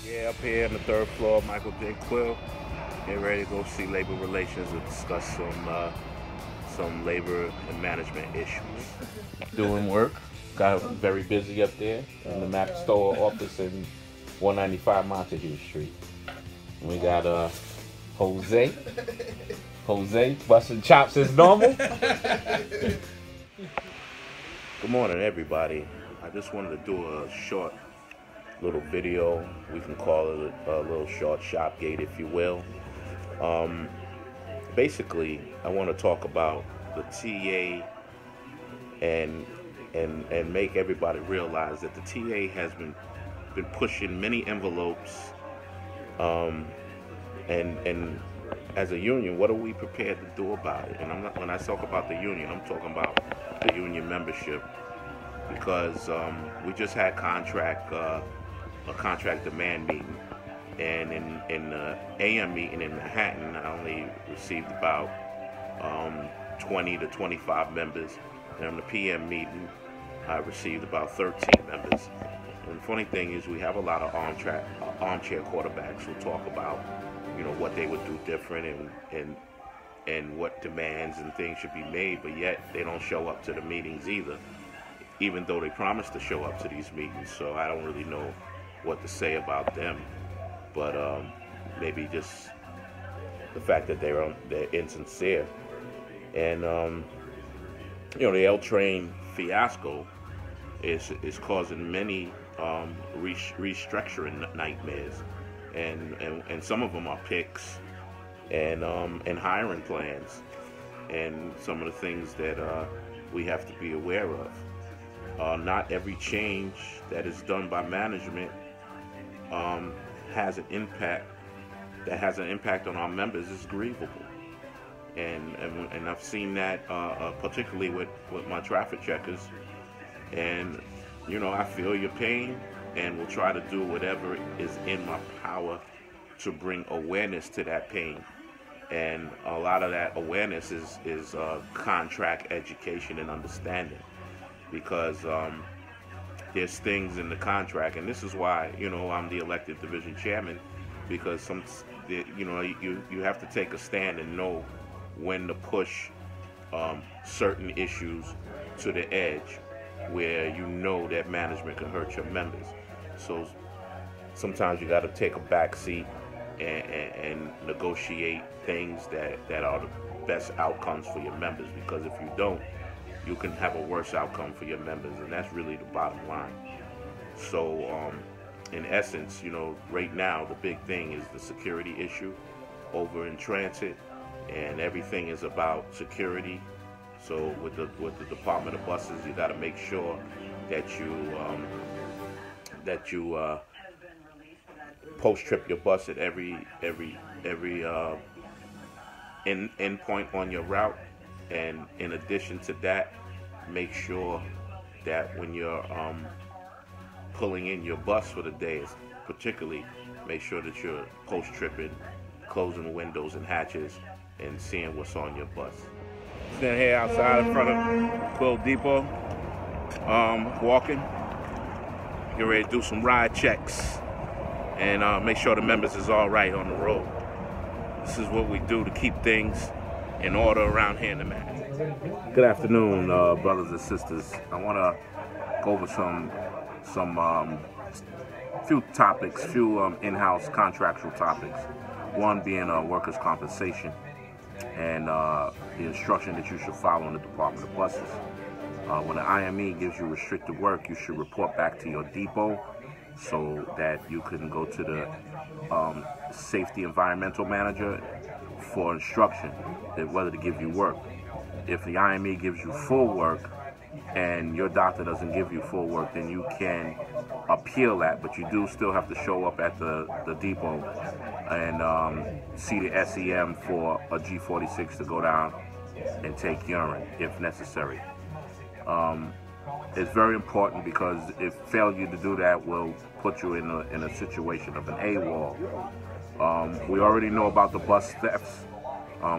Yeah, up here on the third floor, Michael J. Quill. Get ready to go see labor relations and discuss some labor and management issues. Doing work. Got very busy up there in the MaBstoa office in 195 Montague Street. We got Jose. Jose busting chops as normal. Good morning, everybody. I just wanted to do a short little video. We can call it a little short shop gate, if you will. Basically, I want to talk about the TA and make everybody realize that the TA has been pushing many envelopes, and as a union, what are we prepared to do about it? And when I talk about the union, I'm talking about the union membership, because we just had a contract demand meeting, and in the AM meeting in Manhattan, I only received about 20 to 25 members, and in the PM meeting, I received about 13 members. And the funny thing is, we have a lot of armchair quarterbacks who talk about, what they would do different and what demands and things should be made, but yet they don't show up to the meetings either, even though they promise to show up to these meetings. So I don't really know what to say about them, but maybe just the fact that they're insincere. And the L train fiasco is causing many restructuring nightmares, and some of them are picks and hiring plans, and some of the things that we have to be aware of. Not every change that is done by management has an impact on our members is grievable, and I've seen that particularly with my traffic checkers, and I feel your pain, and will try to do whatever is in my power to bring awareness to that pain. And a lot of that awareness is contract education and understanding, because there's things in the contract, and this is why I'm the elected division chairman, because you have to take a stand and know when to push certain issues to the edge, where that management can hurt your members. So sometimes you got to take a back seat and negotiate things that are the best outcomes for your members, because if you don't, you can have a worse outcome for your members, and that's really the bottom line. So in essence, right now the big thing is the security issue over in transit, and everything is about security. So with the Department of Buses, you got to make sure that you post trip your bus at every end point on your route. And in addition to that, make sure that when you're pulling in your bus for the day, particularly make sure that you're post tripping, closing windows and hatches, and seeing what's on your bus. Standing here outside in front of Quill Depot, walking, get ready to do some ride checks, and make sure the members is all right on the road. This is what we do to keep things in order around here in the Manhhattan. Good afternoon, brothers and sisters. I want to go over some few topics, in-house contractual topics. One being workers' compensation, and the instruction that you should follow in the Department of Buses. When the IME gives you restricted work, you should report back to your depot so that you can go to the safety environmental manager for instruction whether to give you work. If the IME gives you full work and your doctor doesn't give you full work, then you can appeal that, but you do still have to show up at the depot and see the SEM for a G46 to go down and take urine if necessary. It's very important, because if failure to do that will put you in a situation of an AWOL. We already know about the bus thefts.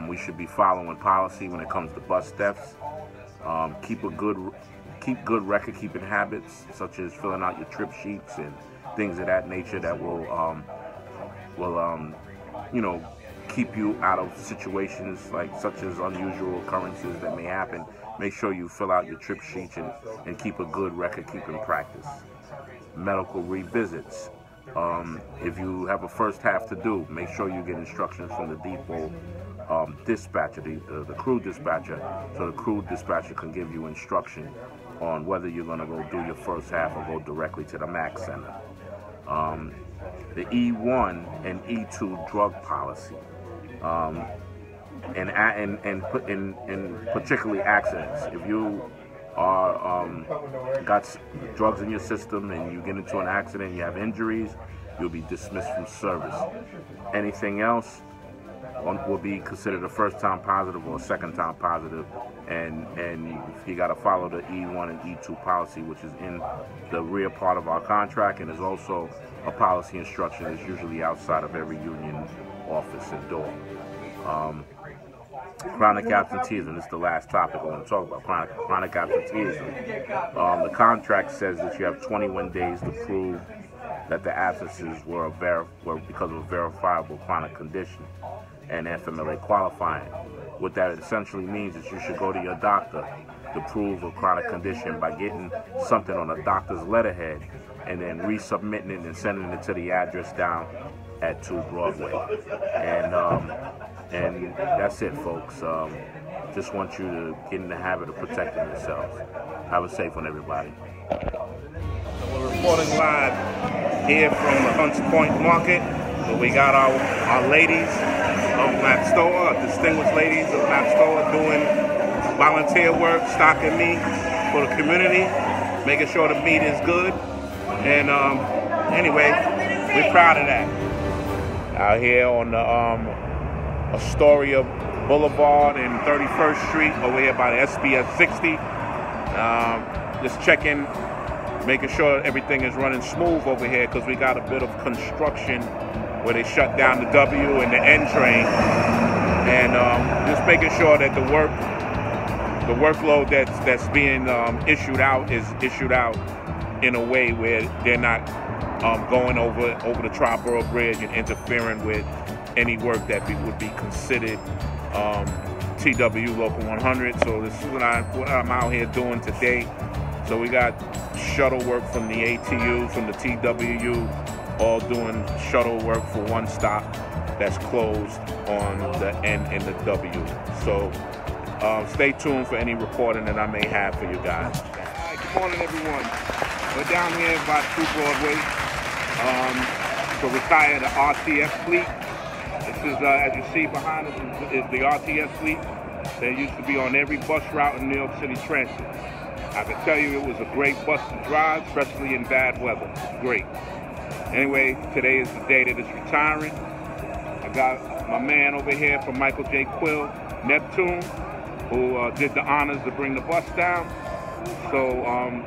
We should be following policy when it comes to bus thefts. Keep good record-keeping habits, such as filling out your trip sheets and things of that nature that will you know, keep you out of situations like such as unusual occurrences that may happen. Make sure you fill out your trip sheets and keep a good record-keeping practice. Medical revisits. If you have a first half to do, make sure you get instructions from the depot dispatcher, the crew dispatcher, so the crew dispatcher can give you instruction on whether you're going to go do your first half or go directly to the MAC Center. The E1 and E2 drug policy, and particularly accidents. If you are got drugs in your system and you get into an accident, you have injuries, you'll be dismissed from service. Anything else will be considered a first-time positive or a second-time positive, and you got to follow the E1 and E2 policy, which is in the rear part of our contract, and is also a policy instruction that's usually outside of every union office and door. Chronic absenteeism, this is the last topic I want to talk about, chronic absenteeism. The contract says that you have 21 days to prove that the absences were because of a verifiable chronic condition and FMLA qualifying. What that essentially means is you should go to your doctor to prove a chronic condition by getting something on a doctor's letterhead and then resubmitting it and sending it to the address down at 2 Broadway. And that's it, folks. Just want you to get in the habit of protecting yourselves. Have a safe one, everybody. We're reporting live here from the Hunts Point Market. So we got our ladies of MaBstoa, distinguished ladies of MaBstoa, doing volunteer work, stocking meat for the community, making sure the meat is good. And anyway, we're proud of that. Out here on the Astoria Boulevard and 31st Street, over here by the SBS 60. Just checking, making sure everything is running smooth over here, because we got a bit of construction where they shut down the W and the N train, and just making sure that the workload that's being issued out is issued out in a way where they're not going over the Triborough Bridge and interfering with any work that would be considered TW Local 100. So this is what I'm out here doing today. So we got shuttle work from the ATU, from the TWU, all doing shuttle work for one stop that's closed on the N and the W. So stay tuned for any reporting that I may have for you guys. Hi, good morning, everyone. We're down here by 2 Broadway to retire the RTS fleet. This is, as you see behind us, is the RTS fleet that used to be on every bus route in New York City Transit. I can tell you it was a great bus to drive, especially in bad weather. Great. Anyway, today is the day that it's retiring. I got my man over here from Michael J. Quill, Neptune, who did the honors to bring the bus down. So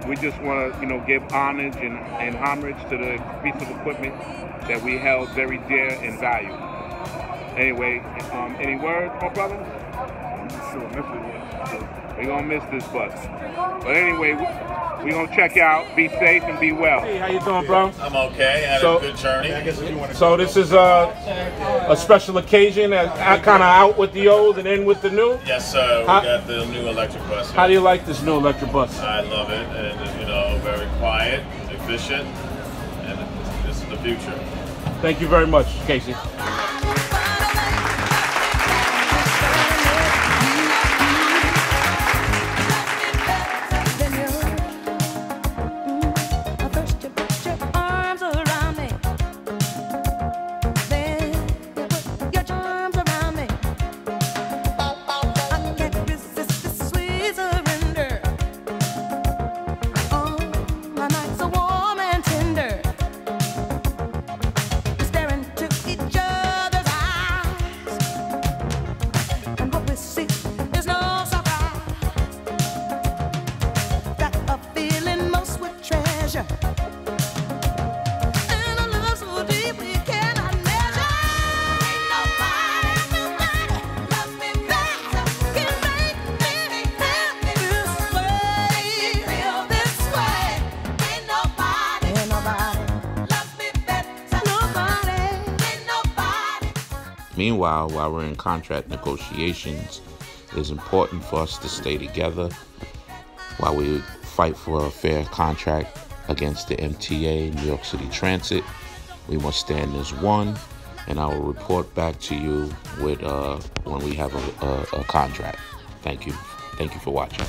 we just want to, give homage and homage to the piece of equipment that we held very dear and valued. Anyway, any words, my brother? We're going to miss this bus. But anyway, we're going to check out. Be safe and be well. Hey, how you doing, bro? I'm okay. I had a good journey. So this is a special occasion, kind of out with the old and in with the new? Yes, sir. We got the new electric bus here. How do you like this new electric bus? I love it. And, very quiet, efficient, and this is the future. Thank you very much, Casey. Staring to each other. Meanwhile, while we're in contract negotiations, it is important for us to stay together while we fight for a fair contract against the MTA, New York City Transit. We must stand as one, and I will report back to you with when we have a contract. Thank you. Thank you for watching.